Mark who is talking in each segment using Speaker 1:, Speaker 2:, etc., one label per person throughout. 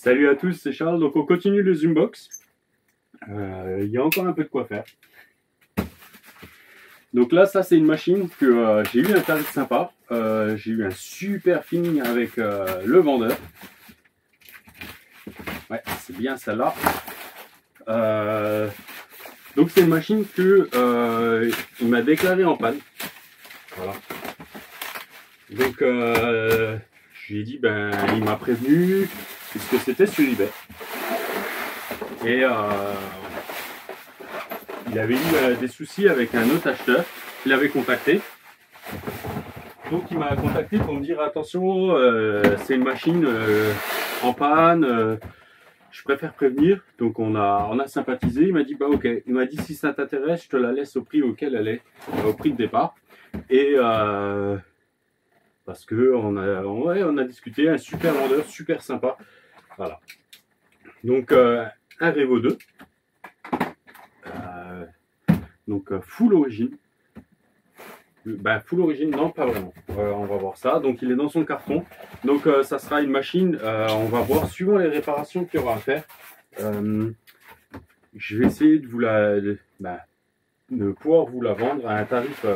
Speaker 1: Salut à tous, c'est Charles. Donc on continue le Zoombox. Il y a encore un peu de quoi faire. Donc là, ça c'est une machine que j'ai eu un tarif sympa. J'ai eu un super feeling avec le vendeur. Ouais, c'est bien celle-là. Donc c'est une machine que il m'a déclaré en panne. Voilà. Donc je lui ai dit, ben il m'a prévenu puisque c'était sur eBay. Et il avait eu des soucis avec un autre acheteur. Il l'avait contacté. Donc il m'a contacté pour me dire attention, c'est une machine en panne. Je préfère prévenir. Donc on a sympathisé. Il m'a dit bah ok. Il m'a dit si ça t'intéresse, je te la laisse au prix auquel elle est, au prix de départ. Et parce que on a discuté, un super vendeur, super sympa. Voilà. Donc un Revo 2. Donc full origine. Ben, full origine, non pas vraiment. On va voir ça. Donc il est dans son carton. Donc ça sera une machine. On va voir suivant les réparations qu'il y aura à faire. Je vais essayer de vous de pouvoir vous la vendre à un tarif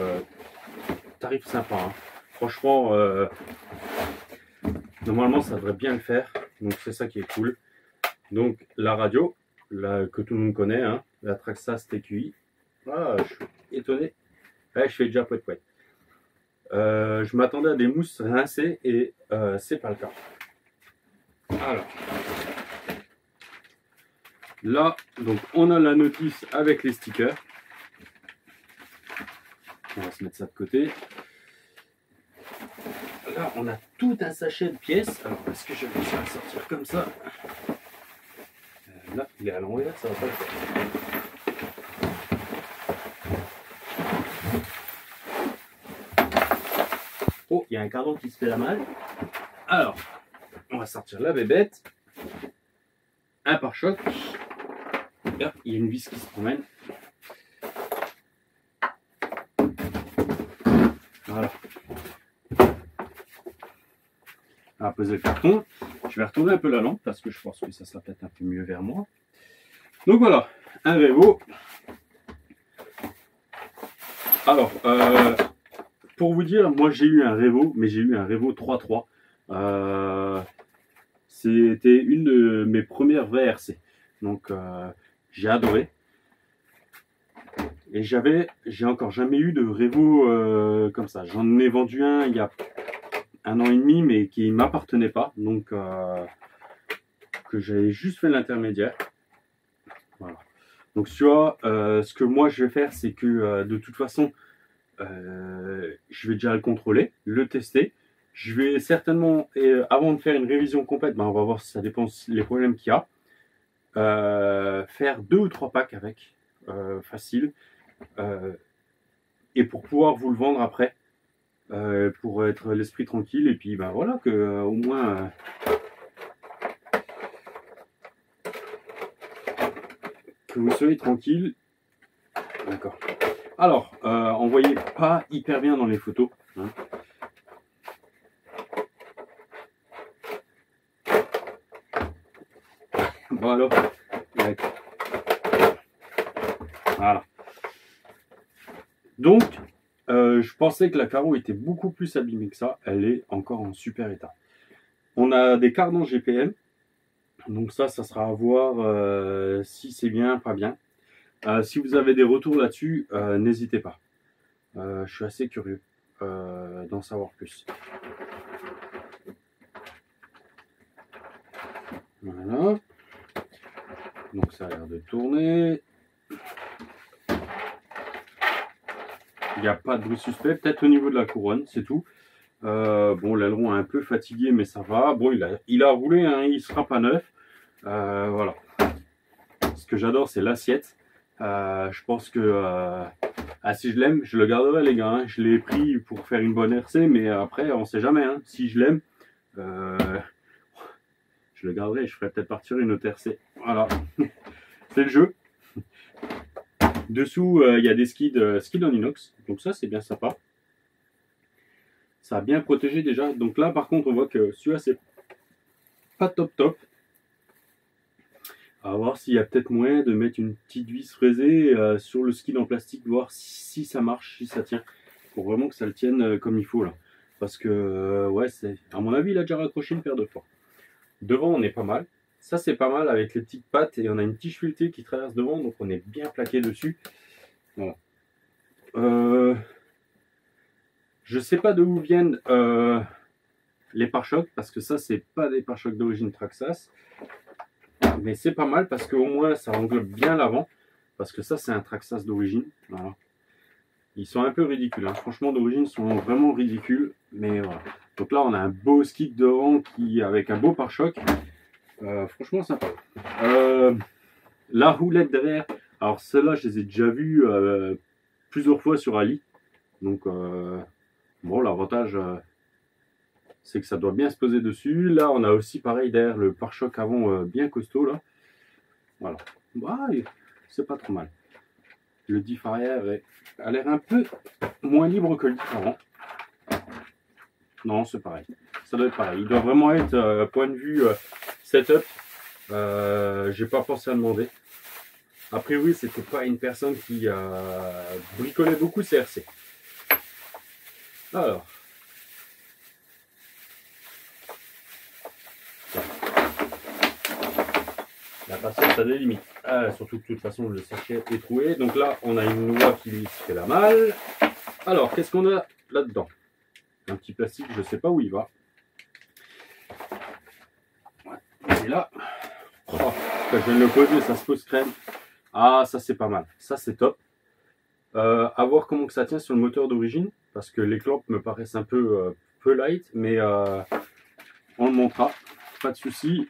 Speaker 1: sympa. Hein. Franchement, normalement ça devrait bien le faire. Donc c'est ça qui est cool. Donc la radio, que tout le monde connaît, hein, la Traxxas TQI. Ah, je suis étonné. Ouais, je fais déjà poète poète. Je m'attendais à des mousses rincées et c'est pas le cas. Alors là, donc on a la notice avec les stickers. On va se mettre ça de côté. Là, on a tout un sachet de pièces. Alors, est-ce que je vais réussir à sortir comme ça? Là, il est à l'envers, ça va pas le faire. Oh, il y a un carton qui se fait la malle. Alors, on va sortir la bébête. Un pare-choc. Là, il y a une vis qui se promène. Voilà. On va poser le carton. Je vais retourner un peu la lampe parce que je pense que ça sera peut-être un peu mieux vers moi. Donc voilà, un Revo. Alors, pour vous dire, moi j'ai eu un Revo, mais j'ai eu un Revo 3.3. C'était une de mes premières vraies RC. Donc j'ai adoré. Et j'ai encore jamais eu de Revo comme ça. J'en ai vendu un il y a 1 an et demi, mais qui ne m'appartenait pas. Donc que j'avais juste fait l'intermédiaire. Voilà. Donc tu vois, ce que moi je vais faire, c'est que de toute façon, je vais déjà le contrôler, le tester. Je vais certainement, avant de faire une révision complète, ben on va voir si ça dépend les problèmes qu'il y a. Faire 2 ou 3 packs avec, facile. Et pour pouvoir vous le vendre après, pour être l'esprit tranquille. Et puis ben voilà, que au moins... que vous soyez tranquille. D'accord. Alors, on ne voyait pas hyper bien dans les photos. Hein. Bon alors, voilà. Donc, je pensais que la carreau était beaucoup plus abîmée que ça. Elle est encore en super état. On a des cardans GPM. Donc ça sera à voir si c'est bien, pas bien. Si vous avez des retours là-dessus, n'hésitez pas. Je suis assez curieux d'en savoir plus. Voilà. Donc ça a l'air de tourner. Il n'y a pas de bruit suspect, peut-être au niveau de la couronne, c'est tout. Bon, l'aileron est un peu fatigué, mais ça va. Bon, il a roulé, hein, il ne sera pas neuf. Voilà. Ce que j'adore, c'est l'assiette. Je pense que si je l'aime, je le garderai, les gars. Hein. Je l'ai pris pour faire une bonne RC, mais après, on ne sait jamais. Hein. Si je l'aime, je le garderai. Je ferai peut-être partir une autre RC. Voilà. C'est le jeu. Dessous, il y a des skids en inox. Donc ça, c'est bien sympa. Ça a bien protégé déjà. Donc là, par contre, on voit que celui-là, c'est pas top top. À voir s'il y a peut-être moyen de mettre une petite vis fraisée sur le skid en plastique, voir si ça marche, si ça tient. Pour vraiment que ça le tienne comme il faut là. Parce que, ouais, à mon avis, il a déjà raccroché une paire de fois. Devant, on est pas mal. Ça, c'est pas mal avec les petites pattes et on a une tige filetée qui traverse devant, donc on est bien plaqué dessus. Voilà. Je sais pas d'où viennent les pare-chocs, parce que ça, c'est pas des pare-chocs d'origine Traxxas. Mais c'est pas mal parce qu'au moins, ça englobe bien l'avant. Parce que ça, c'est un Traxxas d'origine. Voilà. Ils sont un peu ridicules. Hein. Franchement, d'origine, ils sont vraiment ridicules. Mais voilà. Donc là, on a un beau skid devant avec un beau pare-choc. Franchement, sympa. La roulette derrière. Alors, ceux-là, je les ai déjà vus plusieurs fois sur Ali. Donc, bon, l'avantage, c'est que ça doit bien se poser dessus. Là, on a aussi, pareil, derrière le pare-choc avant bien costaud. Là. Voilà. Bah, c'est pas trop mal. Le diff arrière a l'air un peu moins libre que le diff avant. Non, c'est pareil. Ça doit être pareil. Il doit vraiment être, point de vue setup, j'ai pas pensé à demander. A priori, c'était pas une personne qui bricolait beaucoup CRC. Alors. La patience a des limites. Surtout que de toute façon, le sachet est troué. Donc là, on a une noix qui se fait la malle. Alors, qu'est-ce qu'on a là-dedans? Un petit plastique, je ne sais pas où il va. Et là, oh, je viens de le poser, ça se pose crème. Ah, ça c'est pas mal. Ça c'est top. À voir comment que ça tient sur le moteur d'origine. Parce que les clampes me paraissent un peu light. Mais on le montrera. Pas de souci.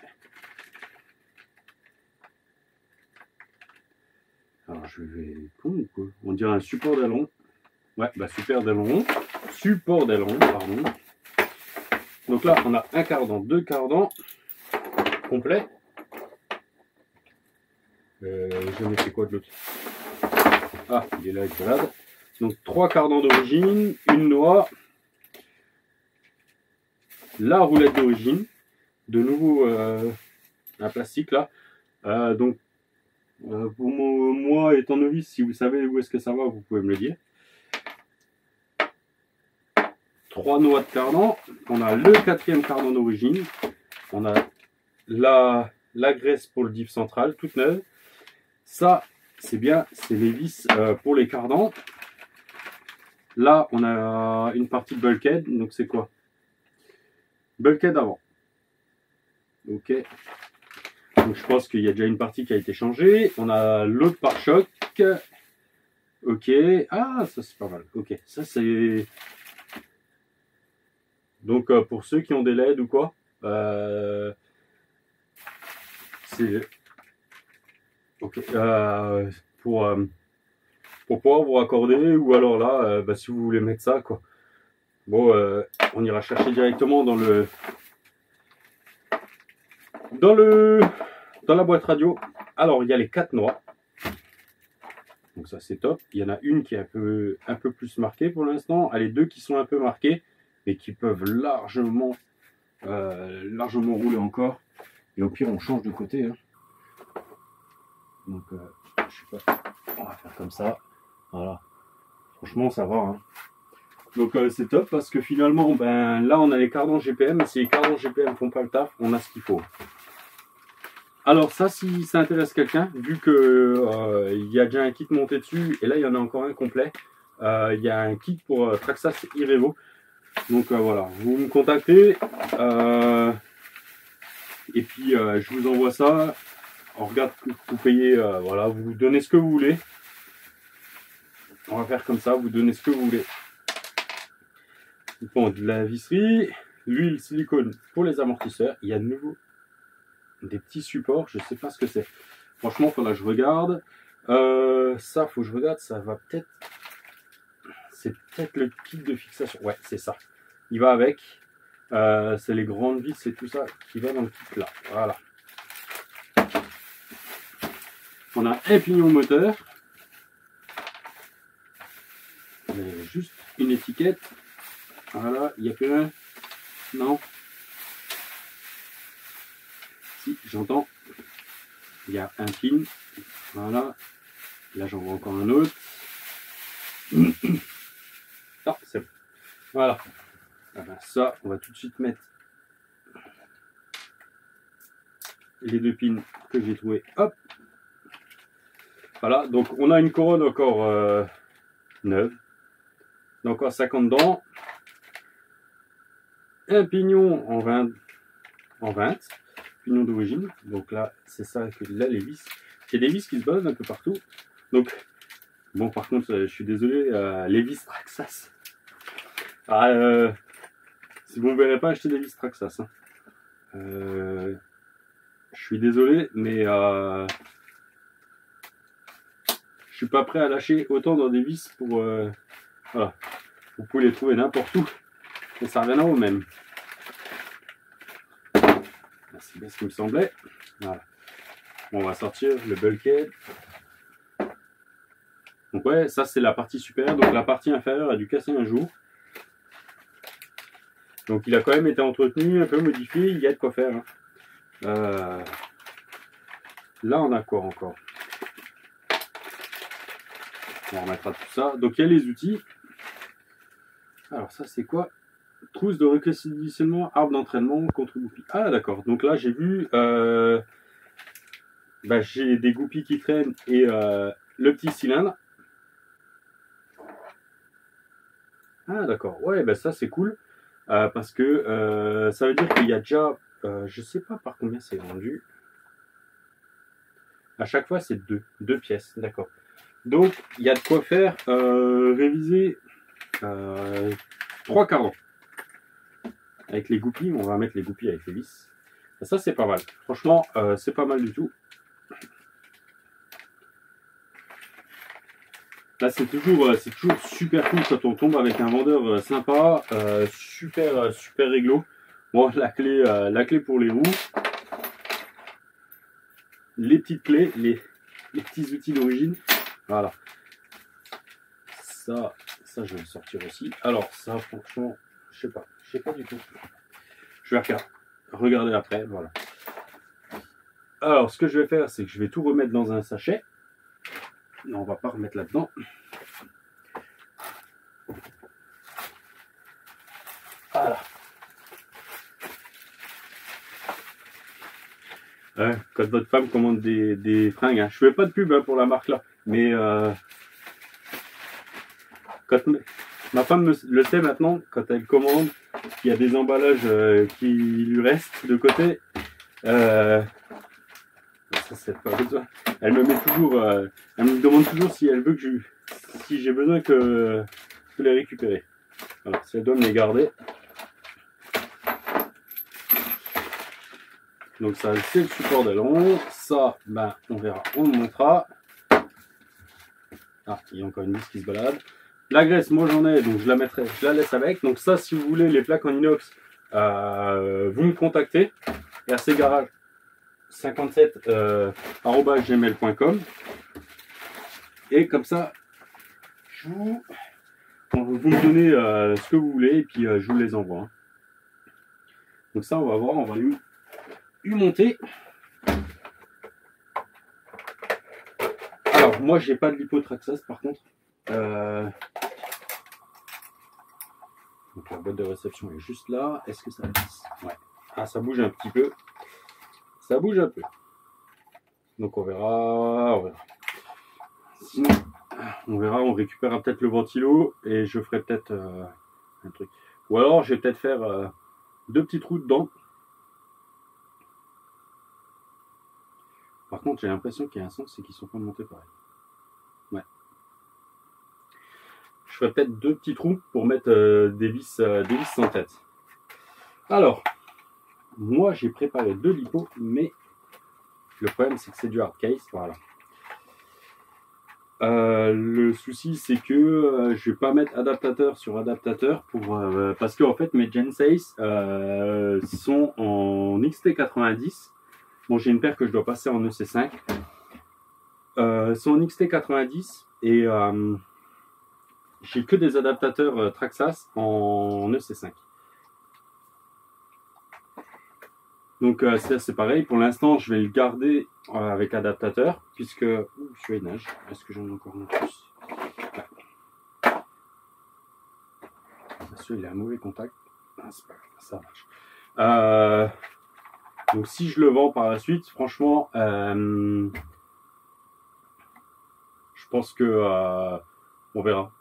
Speaker 1: Alors je vais... On dirait un support d'aileron. Ouais, bah super d'aileron. Support d'aileron, pardon. Donc là, on a un cardan, deux cardans complets. Je ne sais quoi de l'autre. Ah, il est là, il se balade. Donc 3 cardans d'origine, une noix, la roulette d'origine, de nouveau un plastique là. Donc pour moi étant novice, si vous savez où est-ce que ça va, vous pouvez me le dire. 3 noix de cardan, on a le 4e cardan d'origine, on a la graisse pour le diff central, toute neuve. Ça, c'est bien, c'est les vis pour les cardans. Là, on a une partie de bulkhead, donc c'est quoi? Bulkhead avant. Ok. Donc je pense qu'il y a déjà une partie qui a été changée. On a l'autre pare-choc. Ok. Ah, ça c'est pas mal. Ok. Ça c'est... Donc pour ceux qui ont des LED ou quoi, c'est... Ok. Pour pouvoir vous raccorder, ou alors là, si vous voulez mettre ça, quoi. Bon, on ira chercher directement dans la boîte radio. Alors, il y a les 4 noix. Donc ça, c'est top. Il y en a une qui est un peu plus marquée pour l'instant. Les 2 qui sont un peu marquées, mais qui peuvent largement rouler encore. Et au pire, on change de côté. Hein. Donc, je sais pas. On va faire comme ça. Voilà. Franchement, ça va. Hein. Donc, c'est top parce que finalement, ben là, on a les cardans GPM. Et si les cardans GPM font pas le taf, on a ce qu'il faut. Alors ça, si ça intéresse quelqu'un, vu que il y a déjà un kit monté dessus, et là il y en a encore un complet, il y a un kit pour Traxxas Irevo. Donc voilà, vous me contactez, et puis je vous envoie ça. On regarde que vous payez, voilà, vous donnez ce que vous voulez. On va faire comme ça, vous donnez ce que vous voulez. Bon, de la visserie, l'huile silicone pour les amortisseurs. Il y a de nouveau des petits supports, je sais pas ce que c'est. Franchement, il faudra que je regarde. Ça, faut que je regarde, ça va peut-être... C'est peut-être le kit de fixation. Ouais, c'est ça. Il va avec. C'est les grandes vis et tout ça qui va dans le kit là. Voilà. On a un pignon moteur. Juste une étiquette. Voilà, il n'y a que un. Non. Si, j'entends. il y a un pin. Voilà. Là, j'en vois encore un autre. Ah, c'est bon. Voilà. Ah ben, ça, on va tout de suite mettre les deux pins que j'ai trouvé. Hop. Voilà. Donc, on a une couronne encore neuve. Donc, à 50 dents. Un pignon en 20. Pignon d'origine. Donc là, c'est ça que là, les vis. Il y a des vis qui se baladent un peu partout. Donc, bon, par contre, je suis désolé, les vis Traxxas. Ah, si vous ne me verrez pas acheter des vis Traxxas. Hein. Je suis désolé, mais je suis pas prêt à lâcher autant dans des vis pour. Voilà. Vous pouvez les trouver n'importe où. Et ça reviendra au même. C'est bien ce qui me semblait. Voilà. Bon, on va sortir le bulkhead. Donc ouais, ça c'est la partie supérieure. Donc la partie inférieure a dû casser un jour. Donc il a quand même été entretenu, un peu modifié. Il y a de quoi faire. Hein. Là on a quoi encore? On remettra tout ça. Donc il y a les outils. Alors ça c'est quoi? Trousse de reconditionnement, arbre d'entraînement, contre-goupille. Ah d'accord. Donc là j'ai vu... j'ai des goupilles qui traînent et le petit cylindre. Ah d'accord, ouais, ça c'est cool parce que ça veut dire qu'il y a déjà, je sais pas par combien c'est vendu. À chaque fois c'est deux pièces, d'accord. Donc il y a de quoi faire réviser 3 carreaux. Avec les goupilles, on va mettre les goupilles avec les vis. Ça c'est pas mal, franchement c'est pas mal du tout. Là, c'est toujours super cool quand on tombe avec un vendeur sympa, super réglo. Bon, la clé pour les roues, les petites clés, les petits outils d'origine. Voilà. Ça, je vais le sortir aussi. Alors, ça, franchement, je sais pas du tout. Je vais regarder après. Voilà. Alors, ce que je vais faire, c'est que je vais tout remettre dans un sachet. Non, on va pas remettre là-dedans. Voilà. Quand votre femme commande des fringues, hein. Je fais pas de pub pour la marque là, mais quand ma femme le sait maintenant, quand elle commande, il y a des emballages qui lui restent de côté. Ça c'est pas besoin. Elle me met toujours, elle me demande toujours si elle veut que si j'ai besoin que les récupérer. Alors si elle doit me les garder. Donc ça c'est le support d'aileron. Ça, on verra, on le montrera. Ah, il y a encore une vis qui se balade. La graisse, moi j'en ai, donc je la laisse avec. Donc ça, si vous voulez les plaques en inox, vous me contactez. rcgarage 57 @gmail.com. Et comme ça, vous me donnez ce que vous voulez et puis je vous les envoie. Hein. Donc ça, on va voir, on va lui monter. Alors, moi, j'ai pas de lipotraxas par contre. Donc la boîte de réception est juste là. Est-ce que ça glisse? Ouais. Ah, ça bouge un petit peu. Ça bouge un peu. Donc on verra. Sinon, on verra, on récupérera peut-être le ventilo et je ferai peut-être un truc. Ou alors, je vais peut-être faire 2 petits trous dedans. Par contre, j'ai l'impression qu'il y a un sens, c'est qu'ils sont pas montés pareil. Ouais. Je ferai peut-être 2 petits trous pour mettre des vis sans tête. Alors, moi j'ai préparé 2 lipos, mais le problème c'est que c'est du hard case. Voilà. Le souci c'est que je vais pas mettre adaptateur sur adaptateur parce que en fait mes Gen 6 sont en XT90. Bon, j'ai une paire que je dois passer en EC5. Sont en XT90 et j'ai que des adaptateurs Traxxas en EC5. Donc c'est pareil, pour l'instant je vais le garder avec adaptateur, puisque celui-là il nage. Est-ce que j'en ai encore un plus? Celui-là il a un mauvais contact. Ah, c'est pas grave, ça marche. Donc si je le vends par la suite, franchement, je pense que on verra.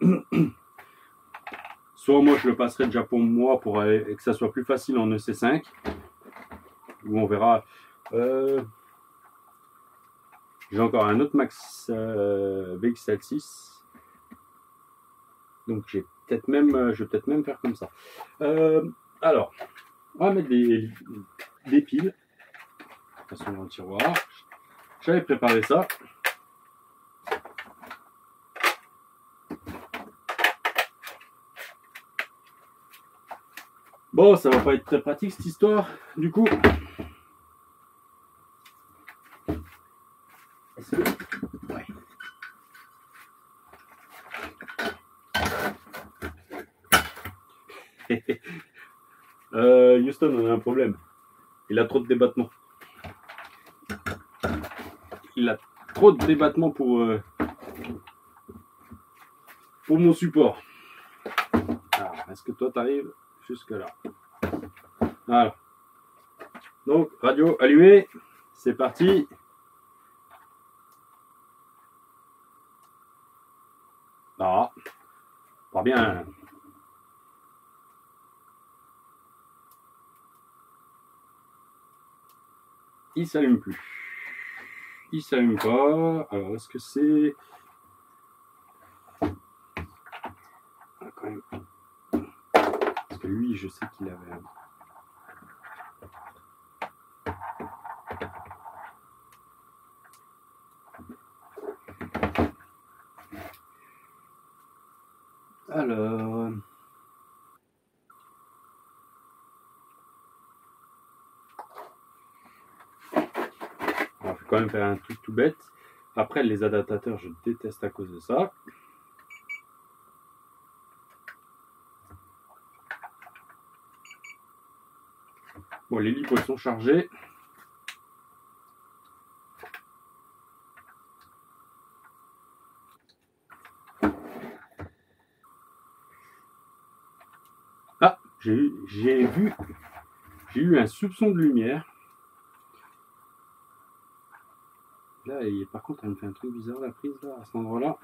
Speaker 1: Soit moi je le passerai déjà pour moi pour aller, et que ça soit plus facile en EC5, ou on verra. J'ai encore un autre Max VXL6, donc je vais peut-être même faire comme ça. Alors, on va mettre des piles. De toute façon dans le tiroir. J'avais préparé ça. Bon, ça va pas être très pratique cette histoire, du coup. Ouais. Houston, on a un problème. Il a trop de débattement. Il a trop de débattement pour mon support. Alors, est-ce que toi t'arrives jusque là? Voilà. Donc, radio allumée, c'est parti. Ah, pas bien. Il s'allume plus. Il s'allume pas. Alors, est-ce que c'est... Ah, quand même. Parce que lui, je sais qu'il avait... Alors... On va quand même faire un truc tout bête. Après, les adaptateurs, je déteste à cause de ça. Bon, les livres sont chargés. Ah, j'ai eu un soupçon de lumière. Là, par contre, elle me fait un truc bizarre, la prise, là, à cet endroit-là.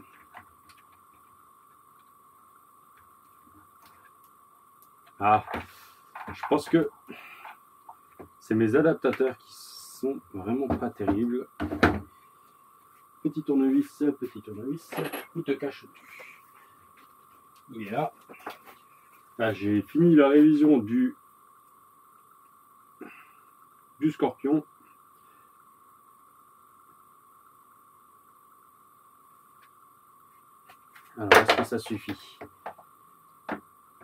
Speaker 1: Ah, je pense que c'est mes adaptateurs qui sont vraiment pas terribles. Petit tournevis, où te caches-tu? Il est là. Là, j'ai fini la révision du Scorpion. Alors, est-ce que ça suffit?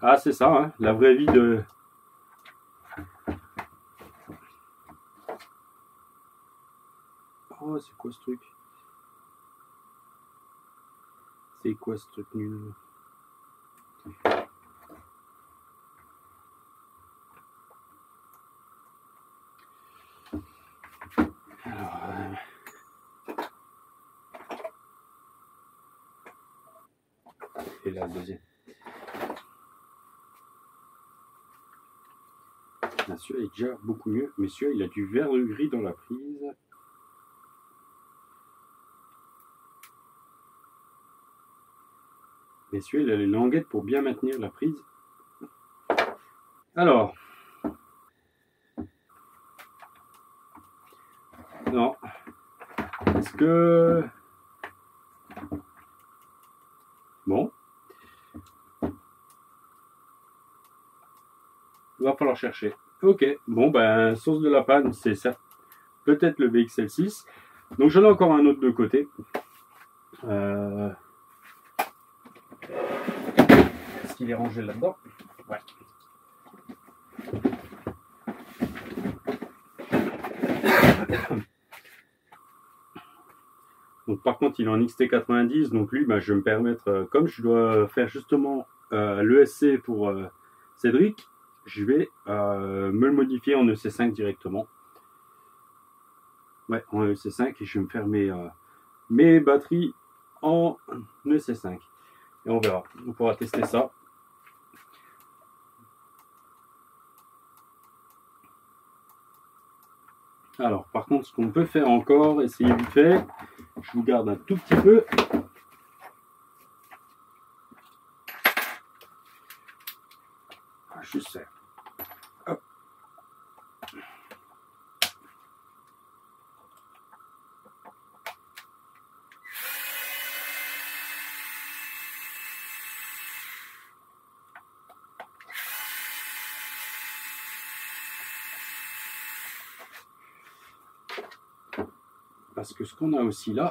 Speaker 1: Ah, c'est ça, hein, la vraie vie de... Oh, c'est quoi ce truc? C'est quoi ce truc nul? Alors, et là, le deuxième. Celui-là est déjà beaucoup mieux, mais celui-là, il a du vert de gris dans la prise. Mais celui-là, il a les languettes pour bien maintenir la prise. Alors, non. Est-ce que... Bon. Il va falloir chercher. Ok, bon, ben, source de la panne, c'est ça. Peut-être le VXL6. Donc, j'en ai encore un autre de côté. Est-ce qu'il est rangé là-dedans? Ouais. Donc, par contre, il est en XT90. Donc, lui, ben, je vais me permettre, comme je dois faire justement l'ESC pour Cédric, je vais me le modifier en EC5 directement. Ouais, en EC5 et je vais me faire mes batteries en EC5. Et on verra. On pourra tester ça. Alors, par contre, ce qu'on peut faire encore, essayer vite fait, je vous garde un tout petit peu. Juste ça. Hop. Parce que ce qu'on a aussi là,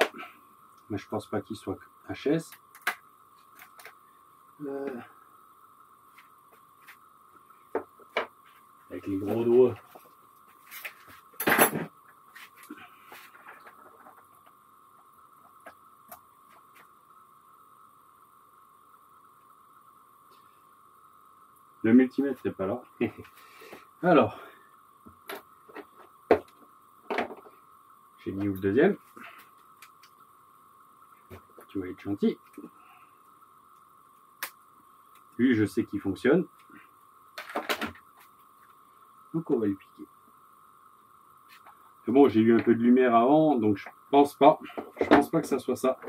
Speaker 1: mais je pense pas qu'il soit HS. Avec les gros doigts. Le multimètre n'est pas là. Alors, j'ai mis où le deuxième. Tu vas être gentil. Lui, je sais qu'il fonctionne. Donc, on va le piquer. Mais bon, j'ai eu un peu de lumière avant, donc je pense pas. Je pense pas que ça soit ça.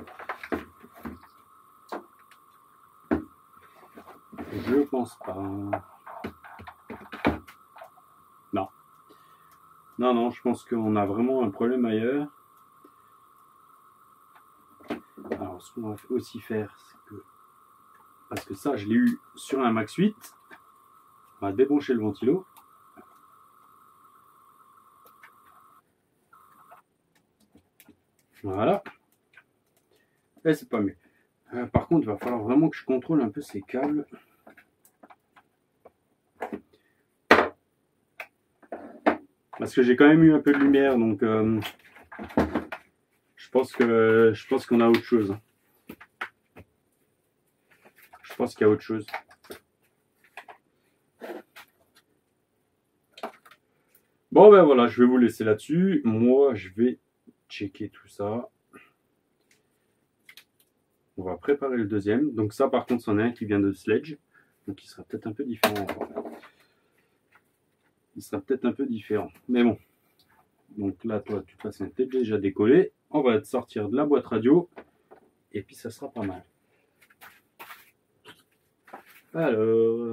Speaker 1: Je pense pas. Non. Non, non, je pense qu'on a vraiment un problème ailleurs. Alors, ce qu'on va aussi faire, c'est que... Parce que ça, je l'ai eu sur un Max 8. On va débrancher le ventilo. Voilà. Et c'est pas mieux. Par contre, il va falloir vraiment que je contrôle un peu ces câbles. Parce que j'ai quand même eu un peu de lumière, donc je pense qu'on a autre chose. Je pense qu'il y a autre chose. Bon ben voilà, je vais vous laisser là-dessus. Moi, je vais checker tout ça. On va préparer le deuxième. Donc ça, par contre, c'en est un qui vient de Sledge. Donc il sera peut-être un peu différent. Il sera peut-être un peu différent. Mais bon. Donc là, toi, de toute façon, t'es déjà décollé. On va te sortir de la boîte radio. Et puis, ça sera pas mal. Alors,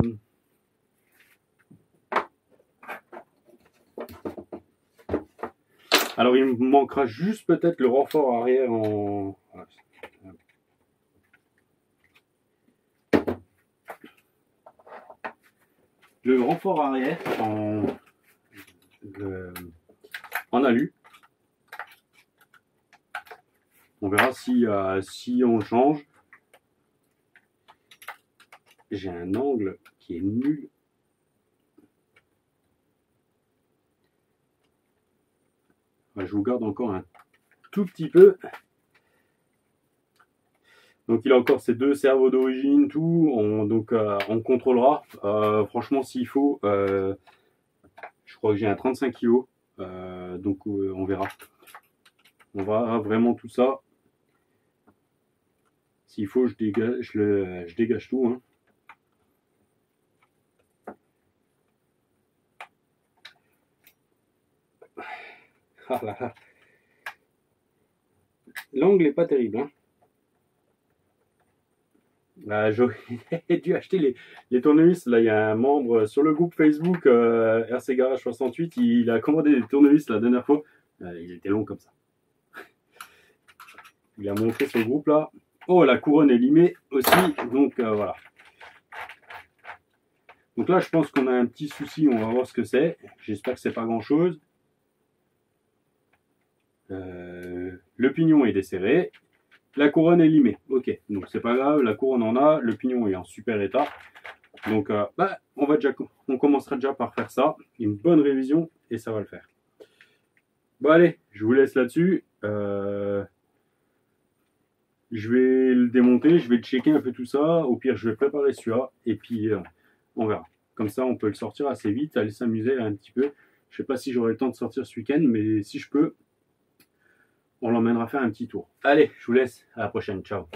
Speaker 1: il me manquera juste peut-être le renfort arrière en... Le renfort arrière en alu. On verra si on change. J'ai un angle qui est nul. Je vous garde encore un tout petit peu. Donc il a encore ses deux cerveaux d'origine, tout. On contrôlera. Franchement, s'il faut, je crois que j'ai un 35 kg. Donc on verra. On verra vraiment tout ça. S'il faut, je dégage tout. Hein. Ah là là. L'angle n'est pas terrible. Hein. J'aurais dû acheter les tournevis. Là, il y a un membre sur le groupe Facebook RC Garage 68. Il a commandé des tournevis la dernière fois. Il était long comme ça. Il a montré sur le groupe là. Oh, la couronne est limée aussi. Donc voilà. Donc là, je pense qu'on a un petit souci. On va voir ce que c'est. J'espère que c'est pas grand chose. Le pignon est desserré. La couronne est limée. Ok, donc c'est pas grave. La couronne en a. Le pignon est en super état. Donc on commencera déjà par faire ça. Une bonne révision et ça va le faire. Bon allez, je vous laisse là-dessus. Je vais le démonter, je vais checker un peu tout ça. Au pire, je vais préparer celui-là et puis on verra. Comme ça, on peut le sortir assez vite, aller s'amuser un petit peu. Je sais pas si j'aurai le temps de sortir ce week-end, mais si je peux, on l'emmènera faire un petit tour. Allez, je vous laisse, à la prochaine, ciao.